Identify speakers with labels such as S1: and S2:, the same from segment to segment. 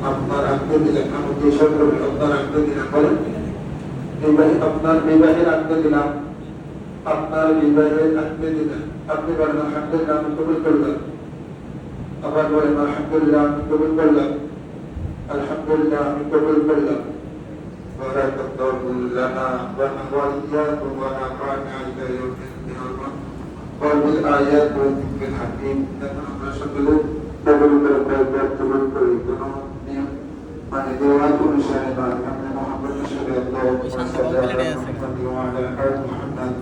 S1: আপনার আত্মীয় দিলেন, আমি যেসব আপনার আত্মীয় দিলাম বলেন, আপনার বিবাহের আত্মীয় দিলাম, আপনার বিবাহের আত্মীয় দিলেন, আপনি বলেন আলহামদুলিল্লাহ আমি কবুল করলাম, আবার বলেন আলহামদুলিল্লাহ আমি কবুল করলাম, আলহামদুলিল্লাহ আমি কবুল করলাম। বারাকাল্লাহু লানা ওয়া ওয়াইয়াকুম ওয়া নাফা'না ইলা ইয়াউমিল কিয়ামাহ ওয়া বিল আয়াতি ওয়া যিকরিল হাকীম। আমরা সকলে কবুল করি কোনো নিয়ম মানে দেওয়াত অনুসারে বা আমরা মুহাম্মদের সাথে আল্লাহু সাল্লাল্লাহু আলাইহি মুহাম্মদ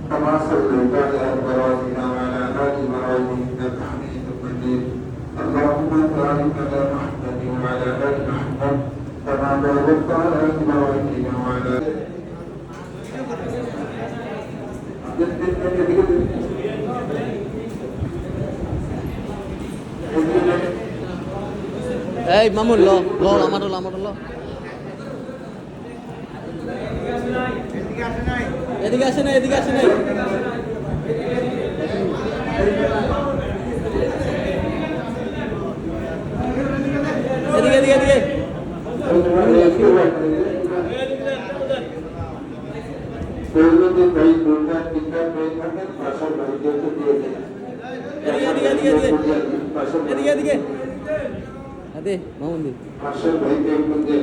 S1: كما صليت على إبراهيم وعلى آل إبراهيم إنك حميد مجيد اللهم بارك على محمد وعلى آل محمد كما باركت على إبراهيم وعلى
S2: এই মামুন ল ল আমার ল এদিকে আসে না এদিকে আদে মামুন দি
S1: পাশের ভাইকে একটু দিয়ে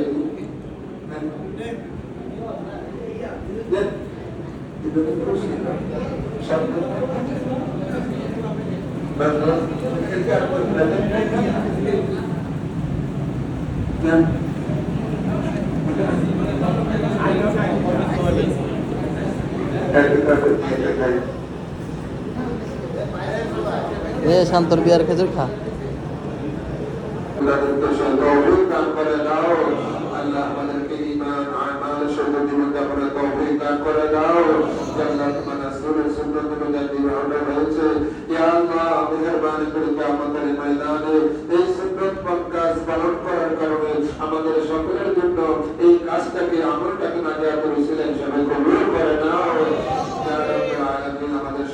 S2: শান্তর বিয়ার খেজুর খা
S1: আল্লাহ আমাদেরকে ঈমান আমাল শহীদ মধ্যে করে তৌফিক দান করে দাও। জান্নাত মানসুরের সুন্নাত অনুযায়ী বিবাহ হয়েছে। ইয়া আল্লাহ মেহেরবানি করে কিয়ামতের ময়দানে এই সুন্নাত কাজ পালন করার কারণে আমাদের সকলের জন্য এই কাজটাকে আমলটাকে নাজাত করেছিলেন সবাই কবুল করে নাও। ইয়া রাব্বুল আলামিন আমাদের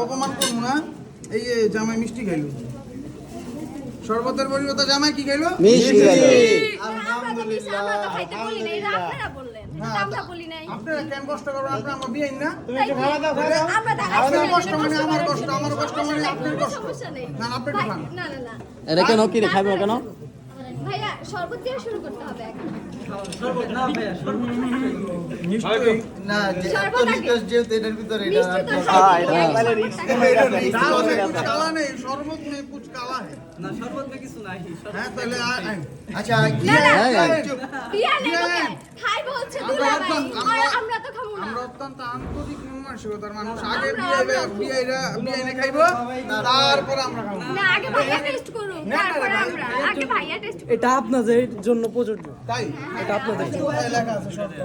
S3: অপমান করবো না। এই জামাই মিষ্টি খাইলো, শরবতের পরিবর্তে জামাই কি খাইলো?
S2: মিষ্টি
S3: আপনারা কেন কষ্ট করবেন? আপনার আমার বিয়ে না, আপনার কষ্ট মানে আমার কষ্ট, আমার কষ্ট মানে আপনার কষ্ট। না আপনি একটু খান।
S2: এটা কেন কি রে খাইবে কেন?
S4: ভাইয়া শরবত দিয়ে শুরু করতে হবে এখন।
S3: শরবত না ভাইয়া, শরবত মিষ্টি না, এত রিকোয়েস্ট যেহেতু এটার ভিতরে এটা তাহলে রিস্ক কালা নেই, শরবত নেই, কুছ কালা है না, শরবত में কিছু নাই। হ্যাঁ তাহলে আচ্ছা কি
S4: বিয়া নেই খাই বলছে দুলা ভাই, আমরা তো খাবো না।
S3: আমরা অত্যন্ত আন্তরিক মানসিকতার মানুষ, আগে বিয়ে এনে খাইবো তারপর আমরা খাবো
S4: না, আগে ভাইয়া টেস্ট করুন তারপর আমরা, আগে ভাইয়া টেস্ট করুন।
S2: এটা আপনাদের জন্য প্রযোজ্য,
S3: তাই
S2: এটা আপনাদের জন্য
S3: এলাকা আছে শর্ত,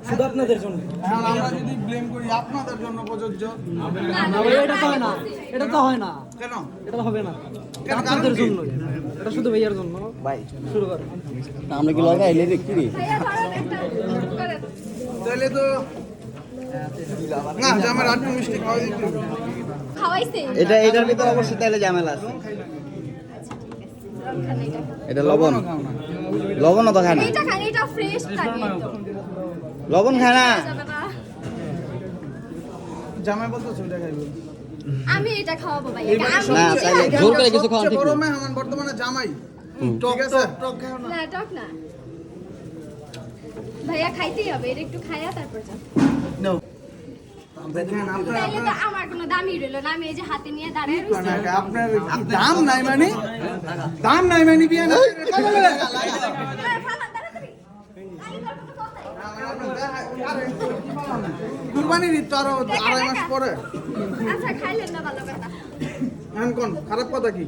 S2: শুধু আপনাদের জন্য।
S3: এখন আমরা যদি ব্লেম করি আপনাদের জন্য প্রযোজ্য,
S2: এটা তো হয় না, এটা তো হয় না,
S3: কেন
S2: এটা হবে না, আপনাদের জন্য, এটা শুধু ভাইয়ার জন্য। ভাই শুরু কর, আমরা কি লাগাইলে দেখি রে
S4: ভাইয়া ধরেন একটা করেন।
S3: তাহলে তো না জামার আটটু মিষ্টি খাওয়া দিতে হবে।
S4: খাওয়াইছে
S2: এটার ভিতরে অবশ্যই তাহলে ঝামেলা আছে। এটা লবণ তো খায় না,
S4: এটা খান, এটা ফ্রেশ থাকে তো।
S2: লবণ খায় না।
S3: জামাই বলতেছে ওইটা খাইবো,
S4: আমি এটা খাওয়াবো ভাই,
S3: এই মানে
S2: না, তাহলে জোর করে কিছু খাওয়ান ঠিক
S3: বড়
S2: না।
S3: মেহমান বর্তমানে জামাই, ঠিক আছে
S4: না টক না ভাইয়া, খাইতেই হবে, এটা একটু খায়া তারপর যা।
S3: নো দেখেন আপনার
S4: তাইলে তো আমার কোনো দামই রইলো না, আমি এই যে হাতে নিয়ে দাঁড়ায় রইছি।
S3: আপনার দাম নাই মানে দাম নাই মানে বিয়া না কথা বলে
S4: ফালান তাড়াতাড়ি। আরে তোর কোনো কথাই
S3: কুরবানির ঈদ তো আরো 2.5 মাস পরে
S4: আচ্ছা খাইলেন না ভালো কথা।
S3: এখন কোন খারাপ কথা কি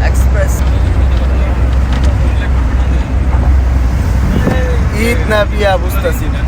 S2: এক্সপ্রেস ঈদ না বিয়া বুঝতেছি না